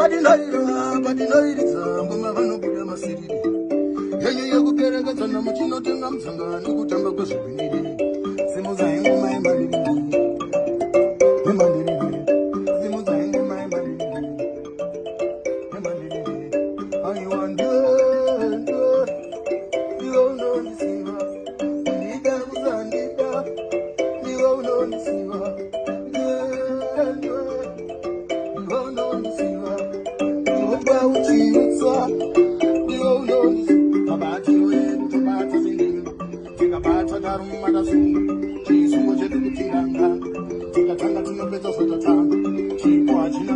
badinoiridza ngoma vanobuda masiriri yenyu yekukerekedzana muchinotenga mutsangano kutanga kwezvigwiniri simudzai ngoma yemandiriri simudzai ngoma yemandiriri aiwa ndiwe unondisiva ndida kuzandida ndiwe unondisiva uchiutswa ndiwe unondisiva mabatiro edu tobata zindima tikabata daruma dasunga chisungo chedu kutiranga tikatanga tinopedza zvatatanga chipo hachina